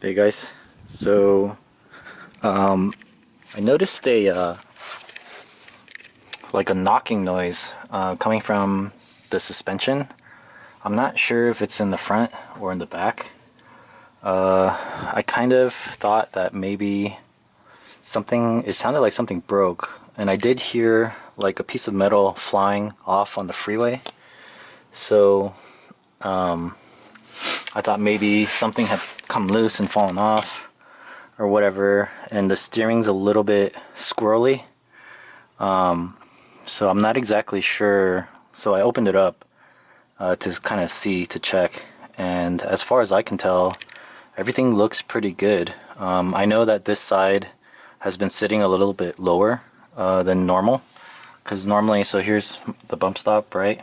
Hey guys, so I noticed a like a knocking noise coming from the suspension. I'm not sure if it's in the front or in the back. I kind of thought that maybe it sounded like something broke, and I did hear like a piece of metal flying off on the freeway. So I thought maybe something had come loose and fallen off or whatever, and the steering's a little bit squirrely. So I'm not exactly sure. So I opened it up to kind of to check, and as far as I can tell, everything looks pretty good. I know that this side has been sitting a little bit lower than normal, because normally, so here's the bump stop, right?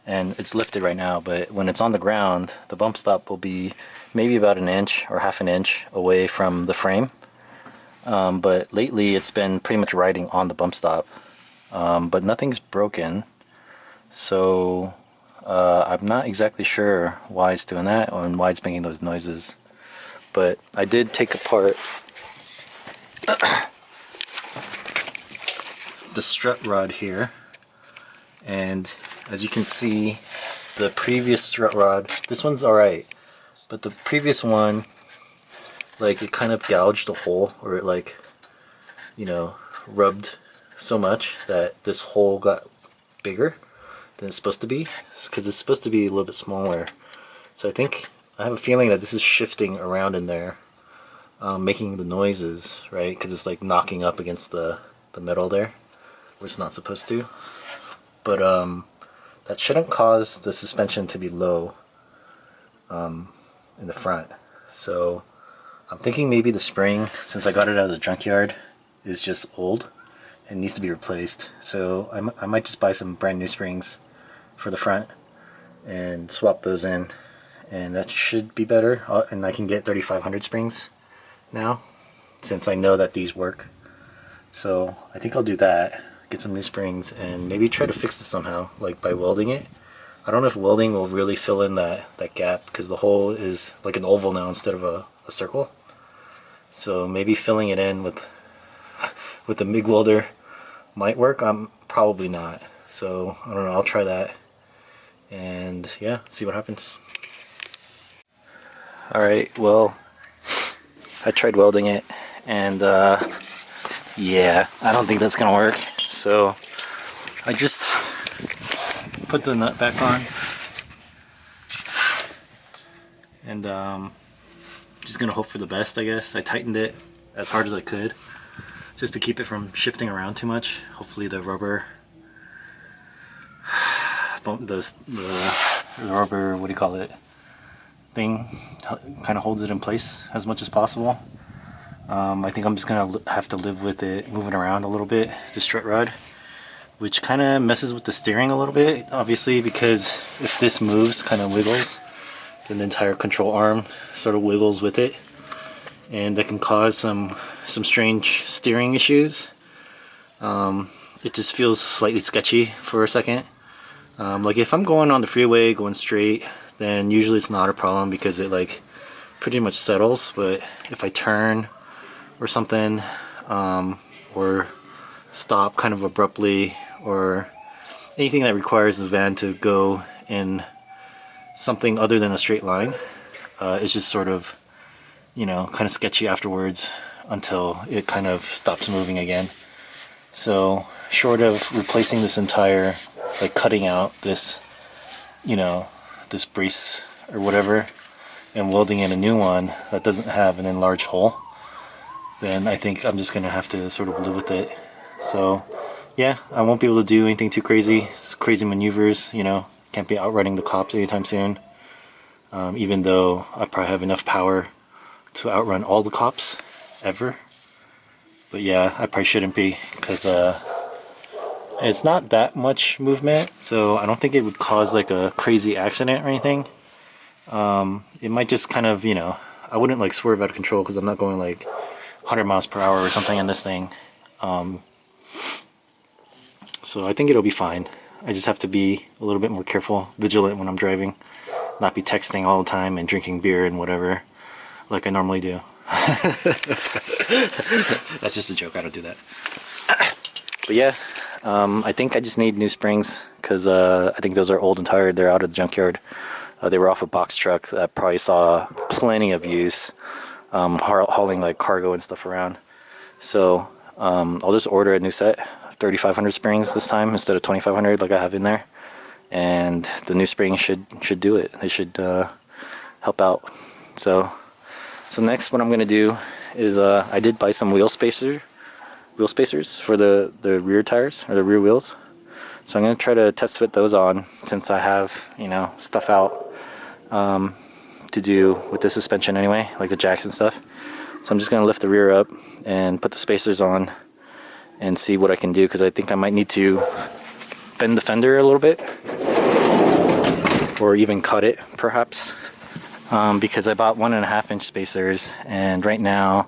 And it's lifted right now, but when it's on the ground, the bump stop will be maybe about an inch or half an inch away from the frame. But lately it's been pretty much riding on the bump stop, but nothing's broken. So I'm not exactly sure why it's doing that and why it's making those noises. But I did take apart the strut rod here, and as you can see, the previous strut rod, this one's alright, but the previous one, like, it kind of gouged a hole, or it, like, you know, rubbed so much that this hole got bigger than it's supposed to be, because it's supposed to be a little bit smaller. So I have a feeling that this is shifting around in there, making the noises, right? Because it's like knocking up against the metal there, where it's not supposed to. But that shouldn't cause the suspension to be low in the front. So I'm thinking maybe the spring, since I got it out of the junkyard, is just old and needs to be replaced. So I might just buy some brand new springs for the front and swap those in, and that should be better. And I can get 3500 springs now, since I know that these work. So I think I'll do that, get some new springs, and maybe try to fix this somehow, like by welding it. I don't know if welding will really fill in that gap, because the hole is like an oval now instead of a circle. So maybe filling it in with the MIG welder might work. Probably not. So I don't know, I'll try that, and yeah, see what happens. Alright, well, I tried welding it, and yeah, I don't think that's gonna work. So I just put the nut back on, and just gonna hope for the best, I guess. I tightened it as hard as I could just to keep it from shifting around too much. Hopefully the rubber the rubber, what do you call it, thing kind of holds it in place as much as possible. I think I'm just gonna have to live with it moving around a little bit, the strut rod, which kind of messes with the steering a little bit, obviously, because if this moves, kind of wiggles, then the entire control arm sort of wiggles with it, and that can cause some strange steering issues. It just feels slightly sketchy for a second. Like if I'm going on the freeway going straight, then usually it's not a problem because it like pretty much settles. But if I turn or something, or stop kind of abruptly, or anything that requires the van to go in something other than a straight line, it's just sort of, you know, kind of sketchy afterwards until it kind of stops moving again. So short of replacing this entire, like cutting out this, you know, this brace or whatever, and welding in a new one that doesn't have an enlarged hole, then I think I'm just gonna have to sort of live with it. So yeah, I won't be able to do anything too crazy, crazy maneuvers, you know, can't be outrunning the cops anytime soon, even though I probably have enough power to outrun all the cops ever. But yeah, I probably shouldn't be, because it's not that much movement, so I don't think it would cause like a crazy accident or anything. It might just kind of, you know, I wouldn't like swerve out of control because I'm not going like 100 miles per hour or something in this thing. So I think it'll be fine. I just have to be a little bit more careful, vigilant when I'm driving, not be texting all the time and drinking beer and whatever. like I normally do. That's just a joke, I don't do that. But yeah, I think I just need new springs because I think those are old and tired. They're out of the junkyard. They were off a box truck that probably saw plenty of use, hauling like cargo and stuff around. So I'll just order a new set, 3,500 springs this time instead of 2,500 like I have in there. And the new springs should do it. They should help out. So next, what I'm gonna do is I did buy some wheel spacers for the rear tires or the rear wheels. So I'm gonna try to test fit those on since I have, you know, stuff out to do with the suspension anyway, like the jacks and stuff. So I'm just gonna lift the rear up and put the spacers on and see what I can do, because I think I might need to bend the fender a little bit or even cut it perhaps, because I bought 1.5 inch spacers, and right now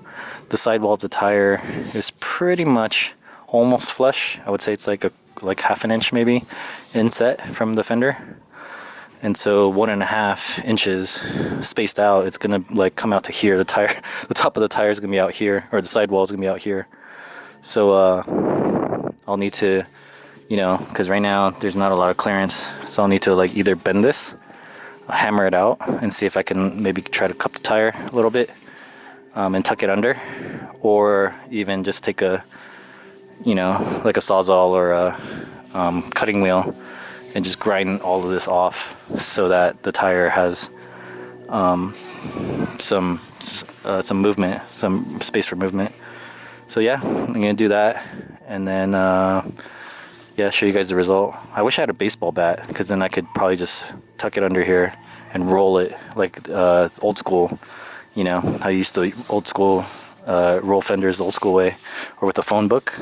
the sidewall of the tire is pretty much almost flush. I would say it's like half an inch maybe inset from the fender, and so 1.5 inches spaced out, it's gonna like come out to here. The top of the tire is gonna be out here, or the sidewall is gonna be out here. So I'll need to, you know, because right now there's not a lot of clearance, so I'll need to like either bend this, hammer it out, and see if I can maybe try to cup the tire a little bit and tuck it under, or even just take a, you know, like a Sawzall or a cutting wheel and just grind all of this off so that the tire has some movement, some space for movement. So yeah, I'm gonna do that, and then yeah, show you guys the result. I wish I had a baseball bat, because then I could probably just tuck it under here and roll it like old school. You know, I used to old school roll fenders the old school way, or with a phone book.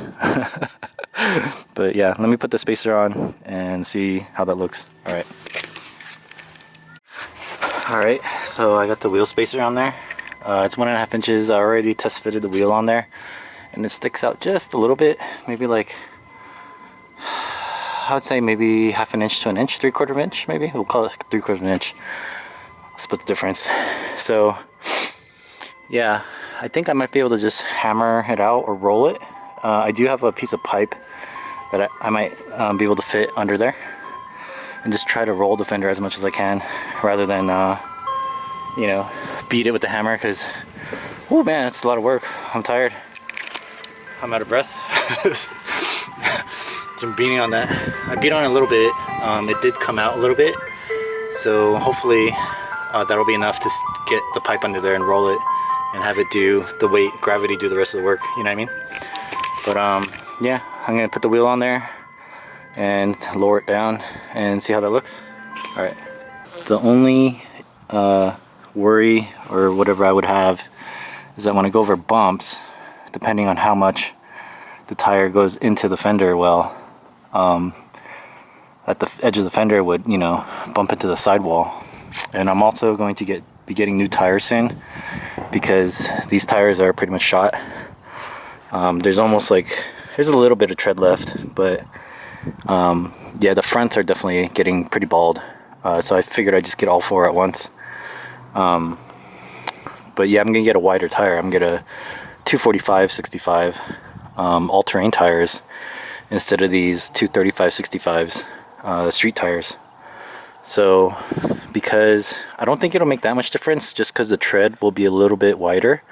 But yeah, let me put the spacer on and see how that looks. Alright, so I got the wheel spacer on there. It's 1.5 inches. I already test fitted the wheel on there, and it sticks out just a little bit, maybe like, I would say maybe 1/2 inch to 1 inch, 3/4 inch maybe. We'll call it 3/4 inch. Split the difference. So yeah, I think I might be able to just hammer it out or roll it. I do have a piece of pipe that I might be able to fit under there, and just try to roll the fender as much as I can, rather than you know, beat it with the hammer, because oh man, it's a lot of work. I'm tired, I'm out of breath. I'm beating on that. I beat on it a little bit. It did come out a little bit, so hopefully that'll be enough to get the pipe under there and roll it and have it do the weight, gravity do the rest of the work, you know what I mean? But yeah, I'm gonna put the wheel on there and lower it down and see how that looks. Alright, the only worry or whatever I would have is that when I go over bumps, depending on how much the tire goes into the fender well, at the edge of the fender would, you know, bump into the sidewall. And I'm also going to be getting new tires soon, because these tires are pretty much shot. There's almost like, there's a little bit of tread left, but yeah, the fronts are definitely getting pretty bald. So I figured I'd just get all 4 at once. But yeah, I'm gonna get a wider tire. I'm gonna get a 245/65 all-terrain tires instead of these 235/65s, street tires. So because I don't think it'll make that much difference, just because the tread will be a little bit wider,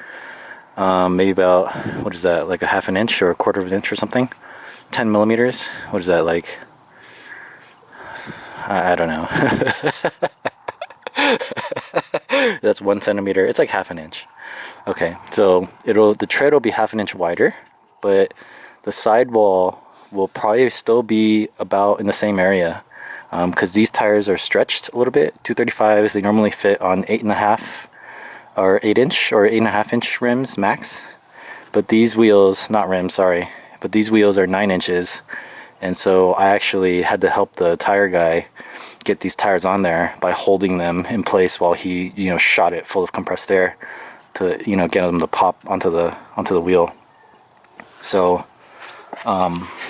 maybe about, what is that, like 1/2 inch or 1/4 inch or something, 10 millimeters. What is that, like, I don't know. That's 1 centimeter. It's like 1/2 inch. Okay, so the tread will be 1/2 inch wider, but the sidewall will probably still be about in the same area, because these tires are stretched a little bit. 235s, they normally fit on 8.5 or 8 inch or 8.5 inch rims max, but these wheels, not rims, sorry, but these wheels are 9 inches, and so I actually had to help the tire guy get these tires on there by holding them in place while he, you know, shot it full of compressed air to, you know, get them to pop onto the wheel. So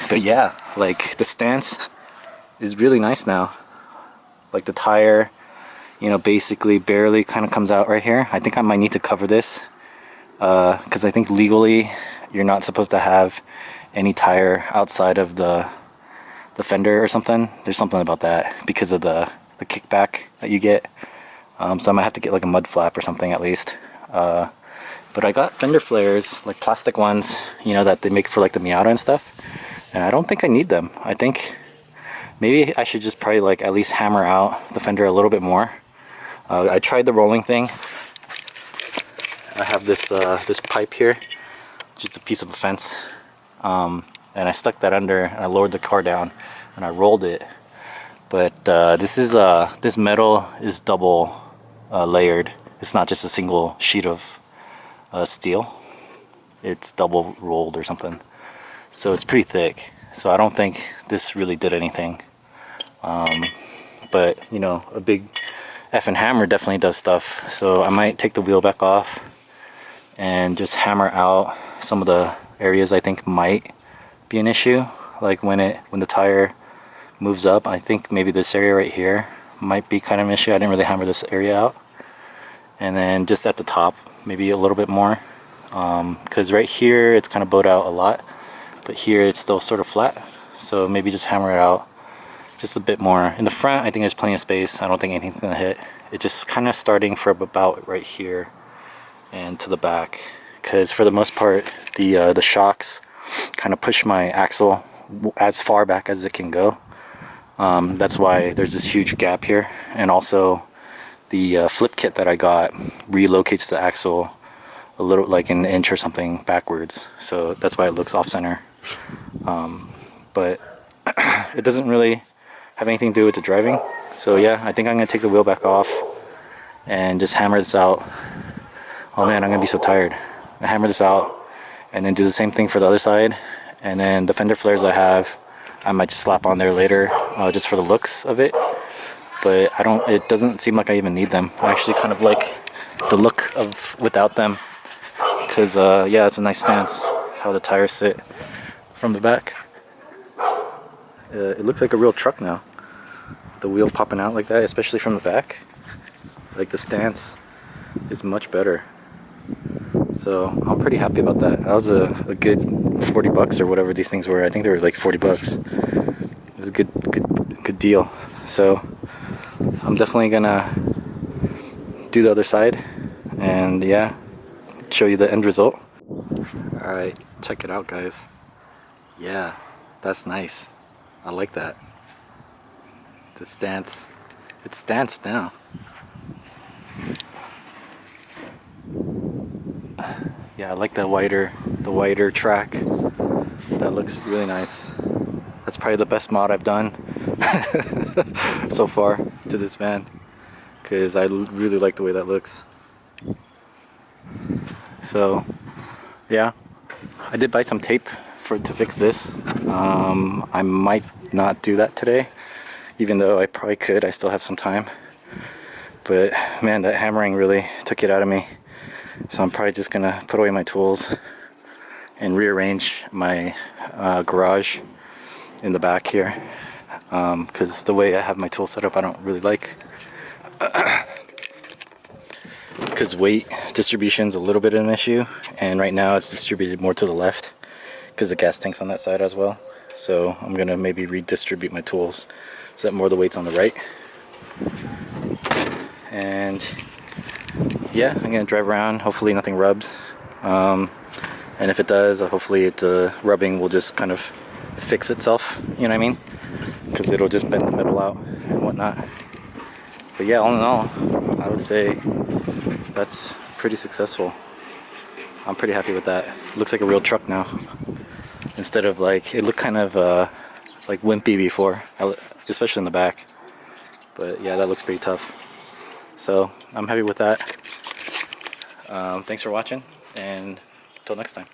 but yeah, like the stance is really nice now. Like the tire, you know, basically barely kind of comes out right here. I think I might need to cover this because I think legally you're not supposed to have any tire outside of the fender or something. There's something about that because of the kickback that you get. So I might have to get like a mud flap or something at least. But I got fender flares, like plastic ones, you know, that they make for like the Miata and stuff. And I don't think I need them. I think maybe I should just probably like at least hammer out the fender a little bit more. I tried the rolling thing. I have this this pipe here, just a piece of a fence, and I stuck that under and I lowered the car down and I rolled it. But this metal is double layered. It's not just a single sheet of steel. It's double rolled or something. So it's pretty thick. So I don't think this really did anything. But you know, a big effing hammer definitely does stuff. So I might take the wheel back off and just hammer out some of the areas I think might be an issue. Like when the tire moves up, I think maybe this area right here might be kind of an issue. I didn't really hammer this area out. And then just at the top, maybe a little bit more. Because right here it's kind of bowed out a lot, but here it's still sort of flat. So maybe just hammer it out just a bit more. In the front, I think there's plenty of space. I don't think anything's gonna hit. It's just kind of starting from about right here and to the back. Because for the most part, the shocks kind of push my axle as far back as it can go. That's why there's this huge gap here. And also the flip kit that I got relocates the axle a little, like an inch or something backwards. So that's why it looks off center. But it doesn't really have anything to do with the driving. So yeah, I think I'm gonna take the wheel back off and just hammer this out. Oh man, I'm gonna be so tired. I hammer this out and then do the same thing for the other side. And then the fender flares I have, I might just slap on there later, just for the looks of it. But it doesn't seem like I even need them. I actually kind of like the look of without them. Because yeah, it's a nice stance how the tires sit from the back. It looks like a real truck now. The wheel popping out like that, especially from the back. Like the stance is much better. So I'm pretty happy about that. That was a good 40 bucks or whatever these things were. I think they were like 40 bucks. It's a good deal. So I'm definitely gonna do the other side and yeah, show you the end result. Alright, check it out guys. Yeah, that's nice. I like that. The stance, it stands now. Yeah, I like the wider track. That looks really nice. That's probably the best mod I've done so far to this van, because I really like the way that looks. So yeah, I did buy some tape to fix this. I might not do that today, even though I probably could. I still have some time. But man, that hammering really took it out of me. So I'm probably just gonna put away my tools and rearrange my garage in the back here, because the way I have my tool set up I don't really like, because weight distribution is a little bit of an issue, and right now it's distributed more to the left because the gas tank's on that side as well. So I'm gonna maybe redistribute my tools so that more of the weight's on the right. And yeah, I'm gonna drive around, hopefully nothing rubs, and if it does, hopefully the rubbing will just kind of fix itself, you know what I mean, because it'll just bend the metal out and whatnot. But yeah, all in all, I would say that's pretty successful. I'm pretty happy with that. It looks like a real truck now, instead of like, it looked kind of like wimpy before, especially in the back. But yeah, that looks pretty tough. So I'm happy with that. Thanks for watching, and until next time.